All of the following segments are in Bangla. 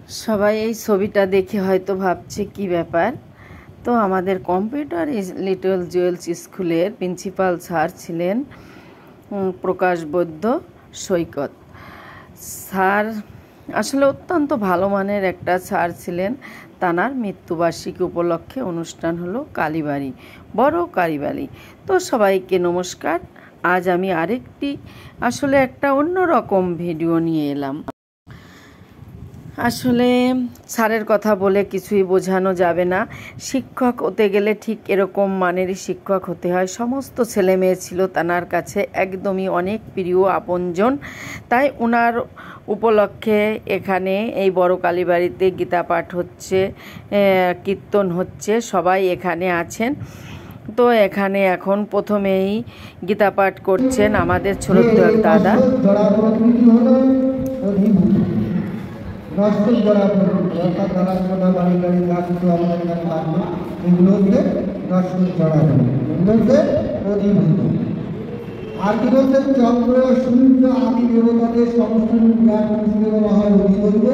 সবাই এই ছবিটা দেখে হয়তো ভাবছে কি ব্যাপার। তো আমাদের কম্পিউটার লিটল জুয়েলস স্কুলের প্রিন্সিপাল স্যার ছিলেন প্রকাশ বৈদ্য সৈকত স্যার। আসলে অত্যন্ত ভালো মানের একটা স্যার ছিলেন। তানার মৃত্যুবার্ষিকী উপলক্ষে অনুষ্ঠান হলো কালীবাড়ি, বড় কালীবাড়ি। তো সবাইকে নমস্কার। আজ আমি আরেকটি আসলে একটা অন্যরকম ভিডিও নিয়ে এলাম। আসলে স্যারের কথা বলে কিছুই বোঝানো যাবে না। শিক্ষক হতে গেলে ঠিক এরকম মানেরই শিক্ষক হতে হয়। সমস্ত ছেলে মেয়ে ছিল তানার কাছে একদমই অনেক প্রিয় আপনজন। তাই ওনার উপলক্ষে এখানে এই বড় কালীবাড়িতে গীতা পাঠ হচ্ছে, কীর্তন হচ্ছে, সবাই এখানে আছেন। তো এখানে এখন প্রথমেই গীতা পাঠ করছেন আমাদের ছোট দাদা। নষ্ট করা অর্থাৎ নানা বাড়ি গাড়ি গাছগুলো আমাদের কাছে আসবে, এগুলো হচ্ছে নষ্ট করা হচ্ছে অধিভূত। আর কি বলছেন, চন্দ্র সূর্য আদি দেবতাদের সমস্ত বলা হয় অধিভূত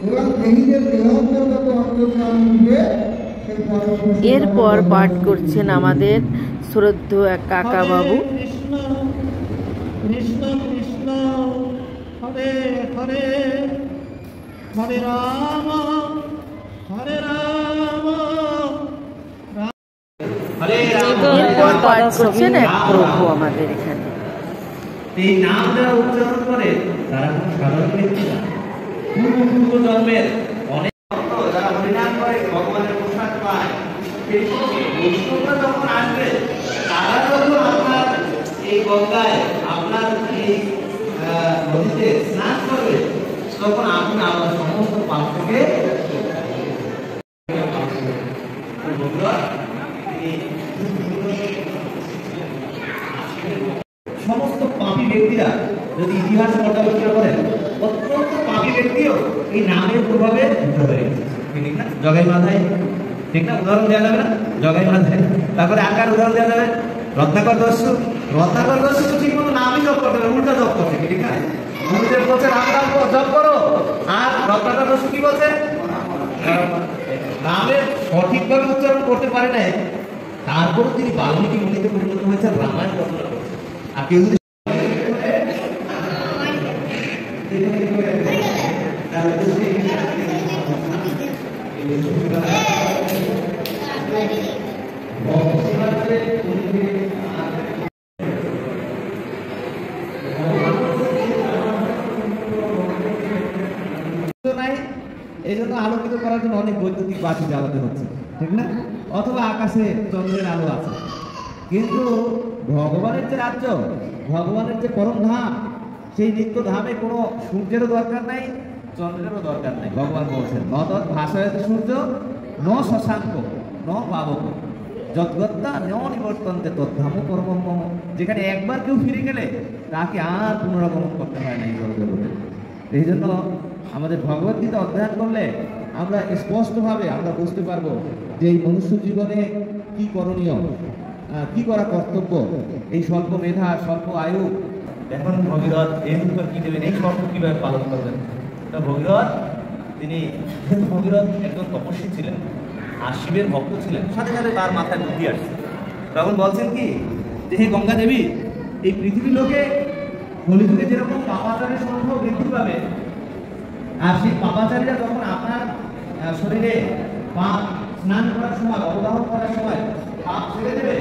এবং দেহীদের দেহান্তর্গত অন্তর্যামী রূপে। এরপর পাঠ করছেন আমাদের শ্রদ্ধেয় এক কাকা বাবু। কৃষ্ণ কৃষ্ণ কৃষ্ণ হরে হরে হরে রাম হরে রাম এরপর পাঠ করছেন এক প্রভু আমাদের এখানে। এই নাম যারা উচ্চারণ করে তারা কোনো সাধারণ ব্যক্তি না। পূর্ব জন্মের অনেক ভক্ত যারা হরিনাম করে ভগবানের প্রসাদ পায়, সেই বৈষ্ণবরা যখন আসবে তারা যখন আপনার এই গঙ্গায় আপনার এই নদীতে স্নান করবে, তখন আপনি আপনার সমস্ত পাপ থেকে সমস্ত পাপী ব্যক্তিরা যদি ইতিহাস পর্যালোচনা করেন, অত্যন্ত পাপী ব্যক্তিও এই নামের প্রভাবে ঠিক না? জগাই মাথায়, ঠিক না? উদাহরণ দেওয়া যাবে না? জগাই মাথায়। তারপরে আকার উদাহরণ দেওয়া যাবে, রত্নাকর দস্যু। রত্নাকর দস্যু তো ঠিক মতো নামই জপ করতে হবে, উল্টা জপ করছে, ঠিক না? গুরুদেব বলছে রাম নাম জপ করো, আর রত্নাকর দস্যু কি বলছে? নামের সঠিকভাবে উচ্চারণ করতে পারে নাই, তারপর তিনি বাল্মীকি মুনিতে পরিণত হয়েছেন, রামায়ণ রচনা করেছেন। আর কেউ যদি এই জন্য আলোকিত করার জন্য অনেক বৈদ্যুতিক বাতি জ্বালাতে হচ্ছে, ঠিক না? অথবা আকাশে চন্দ্রের আলো আছে। কিন্তু ভগবানের যে রাজ্য, ভগবানের যে পরম ধাম, সেই নিত্য ধামে কোনো সূর্যেরও দরকার নাই, চন্দ্রেরও দরকার নাই। ভগবান বলছেন নতৎ ভাসয়তে সূর্য ন শশাঙ্ক ন পাবক যদ্গত্যা ন নিবর্তন্তে তদ্ধাম পরমম মম। যেখানে একবার কেউ ফিরে গেলে তাকে আর পুনরাগমন করতে হয় না এই জগতে। এই জন্য আমাদের ভগবদ্গীতা অধ্যয়ন করলে আমরা স্পষ্টভাবে আমরা বুঝতে পারবো যে এই মনুষ্য জীবনে কি করণীয়, কি করা কর্তব্য। এই স্বল্প মেধা, স্বল্প আয়ু, এখন ভগীরথ এই উত্তর কি দেবেন, এই স্বল্প কিভাবে পালন করবেন? তা ভগীরথ একজন তপস্বী ছিলেন আর শিবের ভক্ত ছিলেন। সাথে সাথে তার মাথায় বুদ্ধি আসছে। তখন বলছেন কি যে হে গঙ্গা দেবী, এই পৃথিবীর লোকে কলিযুগে যেরকম পাপাচারের সংখ্যা বৃদ্ধি পাবে, আর সেই পাপাচারীরা যখন আপনার শরীরে পাপ স্নান করার সময়, অবগাহন করার সময় পাপ ছেড়ে দেবে,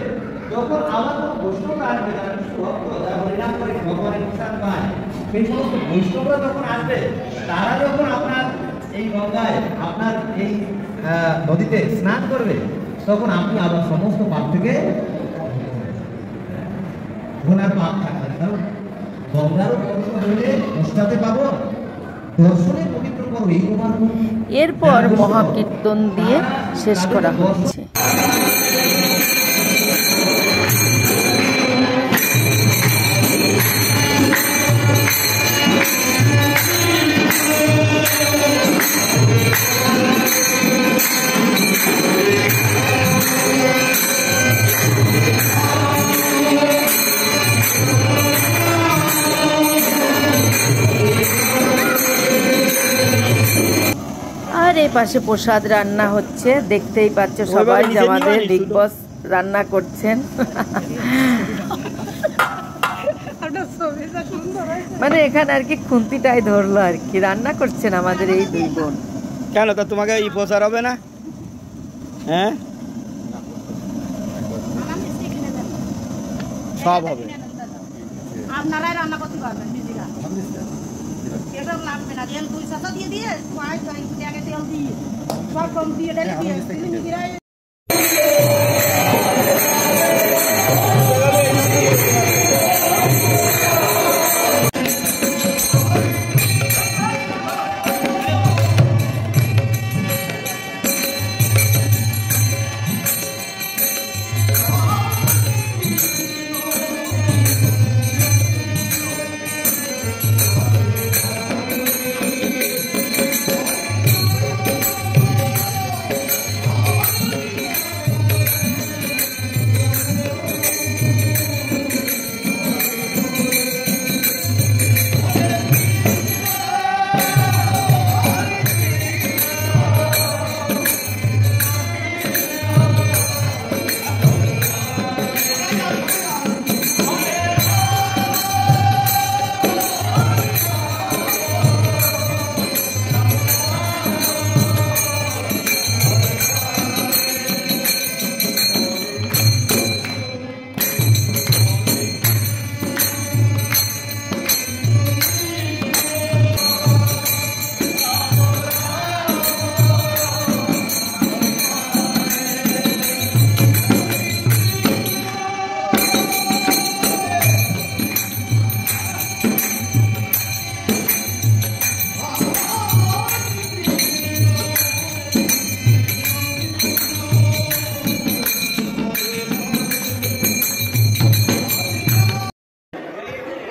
যখন আবার কোনো বৈষ্ণব আসবে, যারা ভক্ত, যারা হরিনাম করে ভগবানের প্রসাদ পায়, সেই সমস্ত বৈষ্ণবরা যখন আসবে, তারা যখন আপনার এই গঙ্গায়, আপনার এই নদীতে স্নান করবে, তখন আপনি আবার সমস্ত পাপ থেকে ঘোড়ার পাপ থাকবে। কারণ গঙ্গারও পবিত্র হইলে পশ্চাতে পাবো, দর্শনে পবিত্র করো এই তোমার। এরপর মহাকীর্তন দিয়ে শেষ করা হচ্ছে। এই পাশে প্রসাদ রান্না হচ্ছে, দেখতেই পাচ্ছ সবাই যে আমাদের বিগ বস রান্না করছেন। মানে এখানে আর কি খুন্তিটাই ধরলো আর কি, রান্না করছেন আমাদের এই দুই বোন। কেন তা তোমাকে এই প্রচার হবে না? হ্যাঁ, সব হবে। আপনারাই রান্না করতে পারবেন দিদিরা, এটা লাগবে না। তেল 2 চামচ দিয়ে দিয়ে আগে তেল দিয়ে সব কম দিয়ে ঢেলে দিয়ে দিদিরাই।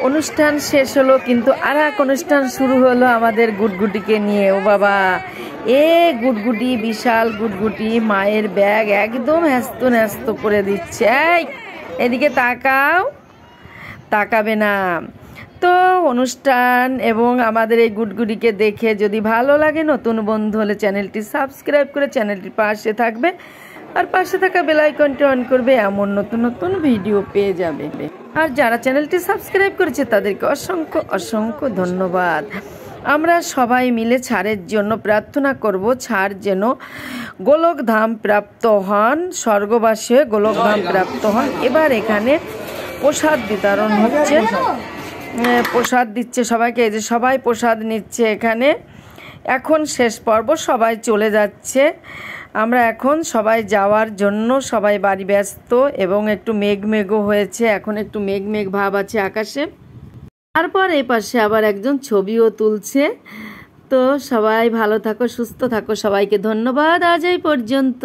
অনুষ্ঠান শেষ হলো, কিন্তু আর এক অনুষ্ঠান শুরু হলো আমাদের গুটগুটিকে নিয়ে। ও বাবা, এ গুটগুটি, বিশাল গুটগুটি মায়ের ব্যাগ একদম হ্যাস্ত ন্যাস্ত করে দিচ্ছে। এই এদিকে তাকাও, তাকাবে না তো। অনুষ্ঠান এবং আমাদের এই গুটগুটিকে দেখে যদি ভালো লাগে, নতুন বন্ধু হলে চ্যানেলটি সাবস্ক্রাইব করে চ্যানেলটির পাশে থাকবে, আর পাশে থাকা বেল আইকনটি অন করবে, এমন নতুন নতুন ভিডিও পেয়ে যাবে। আর যারা চ্যানেলটি সাবস্ক্রাইব করেছে তাদেরকে অসংখ্য অসংখ্য ধন্যবাদ। আমরা সবাই মিলে ছাড়ের জন্য প্রার্থনা করব, ছাড় যেন গোলকধাম প্রাপ্ত হন, স্বর্গবাসী হয়ে গোলকধাম প্রাপ্ত হন। এবার এখানে প্রসাদ বিতরণ হচ্ছে, প্রসাদ দিচ্ছে সবাইকে। এই যে সবাই প্রসাদ নিচ্ছে এখানে। এখন শেষ পর্ব, সবাই চলে যাচ্ছে। আমরা এখন সবাই যাওয়ার জন্য সবাই বাড়ি ব্যস্ত, এবং একটু মেঘমেঘও হয়েছে, এখন একটু মেঘ ভাব আছে আকাশে। তারপর এই পাশে আবার একজন ছবিও তুলছে। তো সবাই ভালো থাকো, সুস্থ থাকো, সবাইকে ধন্যবাদ, আজ এই পর্যন্ত।